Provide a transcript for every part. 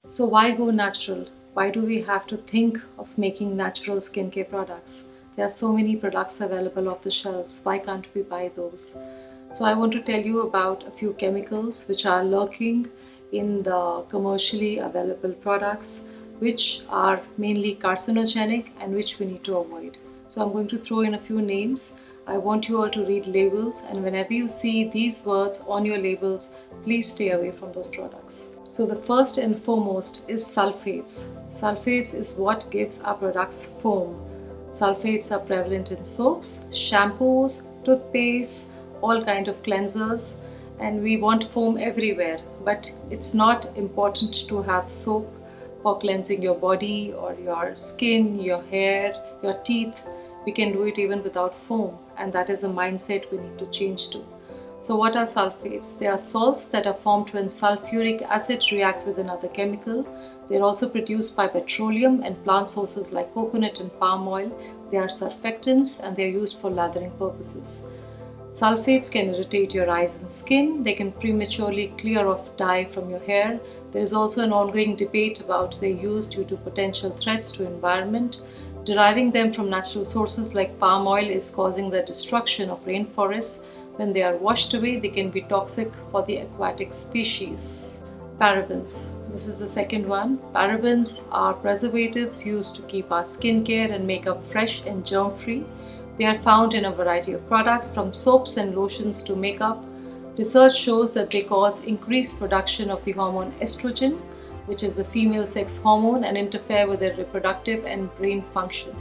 So why go natural? Why do we have to think of making natural skincare products? There are so many products available off the shelves. Why can't we buy those? So I want to tell you about a few chemicals which are lurking in the commercially available products, which are mainly carcinogenic and which we need to avoid. So I'm going to throw in a few names. I want you all to read labels, and whenever you see these words on your labels, please stay away from those products. So the first and foremost is sulfates. Sulfates is what gives our products foam. Sulfates are prevalent in soaps, shampoos, toothpaste, all kind of cleansers, and we want foam everywhere. But it's not important to have soap for cleansing your body or your skin, your hair, your teeth. We can do it even without foam, and that is a mindset we need to change to. So what are sulfates? They are salts that are formed when sulfuric acid reacts with another chemical. They are also produced by petroleum and plant sources like coconut and palm oil. They are surfactants and they are used for lathering purposes. Sulfates can irritate your eyes and skin. They can prematurely clear off dye from your hair. There is also an ongoing debate about their use due to potential threats to environment. Deriving them from natural sources like palm oil is causing the destruction of rainforests. When they are washed away, they can be toxic for the aquatic species. Parabens. This is the second one. Parabens are preservatives used to keep our skincare and makeup fresh and germ-free. They are found in a variety of products, from soaps and lotions to makeup. Research shows that they cause increased production of the hormone estrogen, which is the female sex hormone, and interfere with their reproductive and brain function.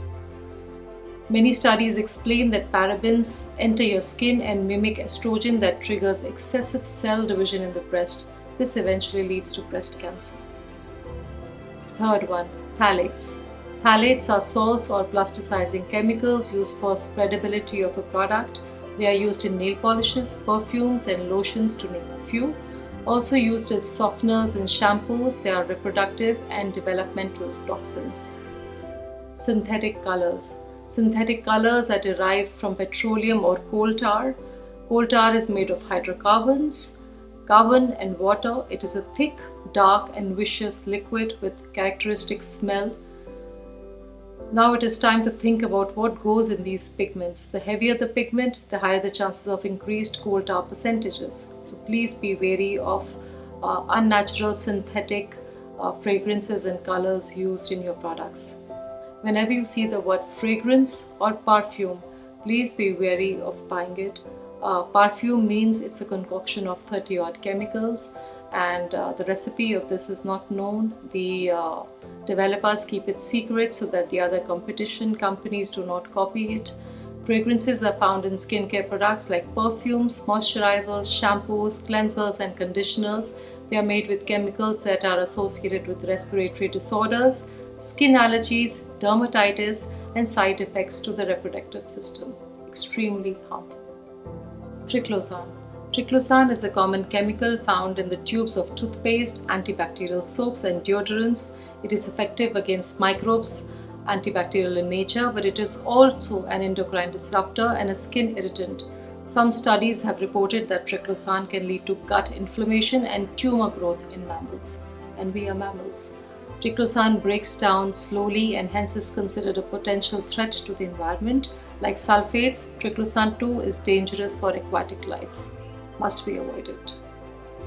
Many studies explain that parabens enter your skin and mimic estrogen that triggers excessive cell division in the breast. This eventually leads to breast cancer. Third one, phthalates. Phthalates are salts or plasticizing chemicals used for spreadability of a product. They are used in nail polishes, perfumes, and lotions, to name a few. Also used as softeners in shampoos, they are reproductive and developmental toxins. Synthetic colors. Synthetic colors are derived from petroleum or coal tar. Coal tar is made of hydrocarbons, carbon, and water. It is a thick, dark, and viscous liquid with characteristic smell. Now it is time to think about what goes in these pigments. The heavier the pigment, the higher the chances of increased coal tar percentages. So please be wary of unnatural synthetic fragrances and colors used in your products. Whenever you see the word fragrance or perfume, please be wary of buying it. Perfume means it's a concoction of 30 odd chemicals, and the recipe of this is not known. The developers keep it secret so that the other competition companies do not copy it. Fragrances are found in skincare products like perfumes, moisturizers, shampoos, cleansers, and conditioners. They are made with chemicals that are associated with respiratory disorders, skin allergies, dermatitis, and side effects to the reproductive system. Extremely harmful. Triclosan. Triclosan is a common chemical found in the tubes of toothpaste, antibacterial soaps, and deodorants. It is effective against microbes, antibacterial in nature, but it is also an endocrine disruptor and a skin irritant. Some studies have reported that triclosan can lead to gut inflammation and tumor growth in mammals. And we are mammals. Triclosan breaks down slowly and hence is considered a potential threat to the environment. Like sulfates, triclosan too is dangerous for aquatic life. Must be avoided.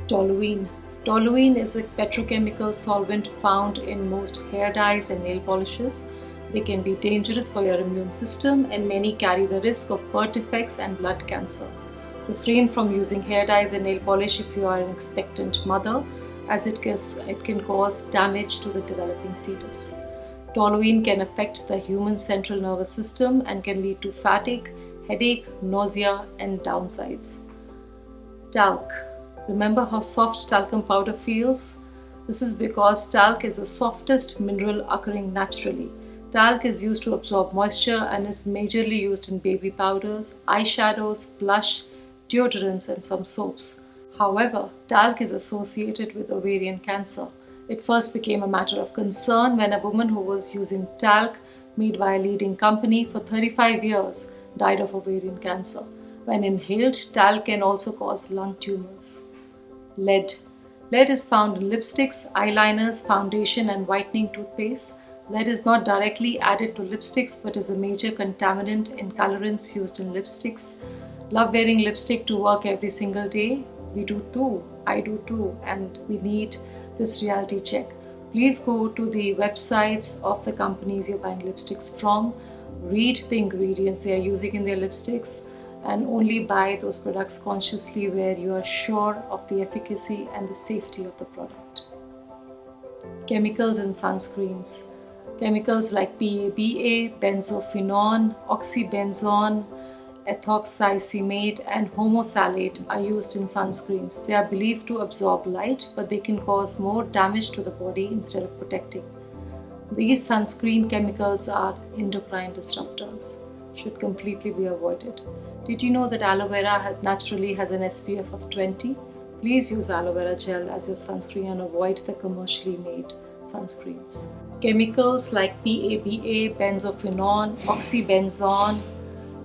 Toluene. Toluene is a petrochemical solvent found in most hair dyes and nail polishes. They can be dangerous for your immune system, and many carry the risk of birth defects and blood cancer. Refrain from using hair dyes and nail polish if you are an expectant mother, as it can cause damage to the developing fetus. Toluene can affect the human central nervous system and can lead to fatigue, headache, nausea, and downsides. Talc. Remember how soft talcum powder feels? This is because talc is the softest mineral occurring naturally. Talc is used to absorb moisture and is majorly used in baby powders, eyeshadows, blush, deodorants, and some soaps. However, talc is associated with ovarian cancer. It first became a matter of concern when a woman who was using talc made by a leading company for 35 years died of ovarian cancer. When inhaled, talc can also cause lung tumors. Lead. Lead is found in lipsticks, eyeliners, foundation, and whitening toothpaste. Lead is not directly added to lipsticks but is a major contaminant in colorants used in lipsticks. Love wearing lipstick to work every single day? We do too. I do too. And we need this reality check. Please go to the websites of the companies you're buying lipsticks from. Read the ingredients they are using in their lipsticks and only buy those products consciously where you are sure of the efficacy and the safety of the product. Chemicals in sunscreens. Chemicals like PABA, benzophenone, oxybenzone, ethoxycimate and homosalate are used in sunscreens. They are believed to absorb light, but they can cause more damage to the body instead of protecting. These sunscreen chemicals are endocrine disruptors, should completely be avoided. Did you know that aloe vera naturally has an SPF of 20? Please use aloe vera gel as your sunscreen and avoid the commercially made sunscreens. Chemicals like PABA, benzophenone, oxybenzone,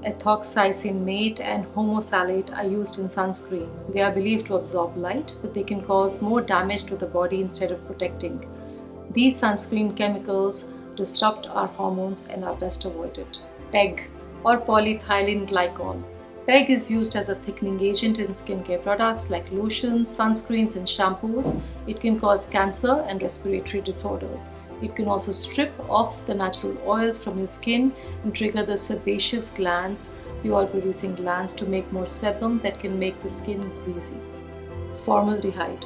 ethoxycimate and homosalate are used in sunscreen. They are believed to absorb light, but they can cause more damage to the body instead of protecting. These sunscreen chemicals disrupt our hormones and are best avoided. PEG or polyethylene glycol. PEG is used as a thickening agent in skincare products like lotions, sunscreens and shampoos. It can cause cancer and respiratory disorders. It can also strip off the natural oils from your skin and trigger the sebaceous glands, the oil-producing glands, to make more sebum that can make the skin greasy. Formaldehyde.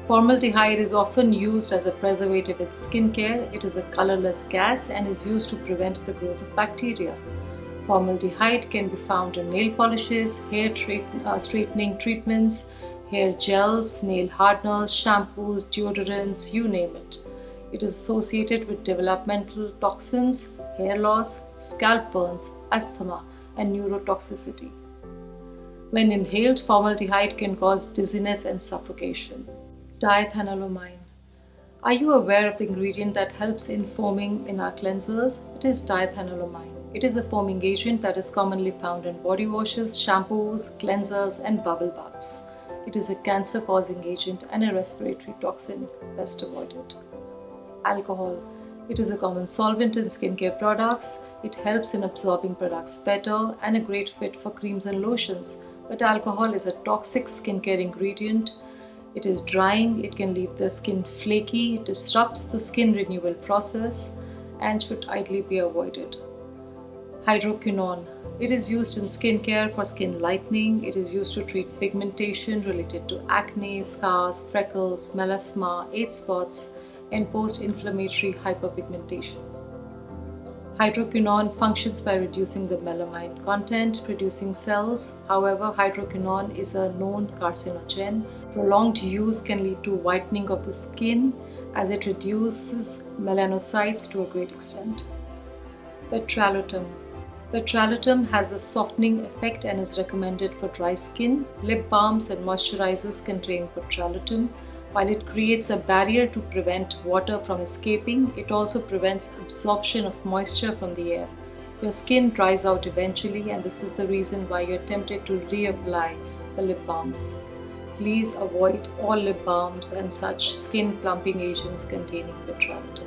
Formaldehyde is often used as a preservative in skincare. It is a colorless gas and is used to prevent the growth of bacteria. Formaldehyde can be found in nail polishes, hair straightening treatments, hair gels, nail hardeners, shampoos, deodorants, you name it. It is associated with developmental toxins, hair loss, scalp burns, asthma, and neurotoxicity. When inhaled, formaldehyde can cause dizziness and suffocation. Diethanolamine. Are you aware of the ingredient that helps in foaming in our cleansers? It is diethanolamine. It is a foaming agent that is commonly found in body washes, shampoos, cleansers, and bubble baths. It is a cancer-causing agent and a respiratory toxin. Best avoided. Alcohol. It is a common solvent in skincare products. It helps in absorbing products better and a great fit for creams and lotions. But alcohol is a toxic skincare ingredient. It is drying, it can leave the skin flaky, it disrupts the skin renewal process and should ideally be avoided. Hydroquinone. It is used in skincare for skin lightening. It is used to treat pigmentation related to acne, scars, freckles, melasma, age spots, and post-inflammatory hyperpigmentation. Hydroquinone functions by reducing the melamine content producing cells. However, hydroquinone is a known carcinogen. Prolonged use can lead to whitening of the skin as it reduces melanocytes to a great extent. Petralotum. Petralotum has a softening effect and is recommended for dry skin. Lip balms and moisturizers contain petralotum. While it creates a barrier to prevent water from escaping, it also prevents absorption of moisture from the air. Your skin dries out eventually, and this is the reason why you're tempted to reapply the lip balms. Please avoid all lip balms and such skin plumping agents containing petralotum.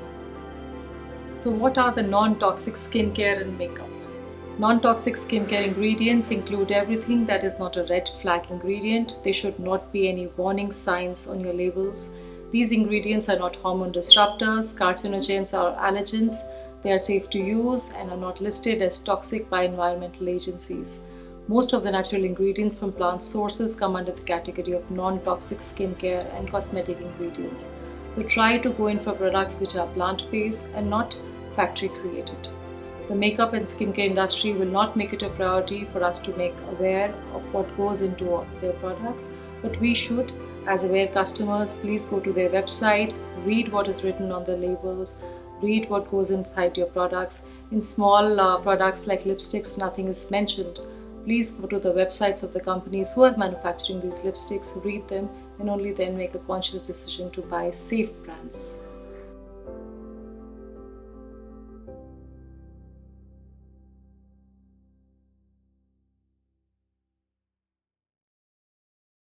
So what are the non-toxic skincare and makeup? Non-toxic skincare ingredients include everything that is not a red flag ingredient. There should not be any warning signs on your labels. These ingredients are not hormone disruptors, carcinogens, or allergens. They are safe to use and are not listed as toxic by environmental agencies. Most of the natural ingredients from plant sources come under the category of non-toxic skincare and cosmetic ingredients. So try to go in for products which are plant-based and not factory-created. The makeup and skincare industry will not make it a priority for us to make aware of what goes into their products, but we should, as aware customers, please go to their website, read what is written on the labels, read what goes inside your products. In small products like lipsticks, nothing is mentioned. Please go to the websites of the companies who are manufacturing these lipsticks, read them, and only then make a conscious decision to buy safe brands.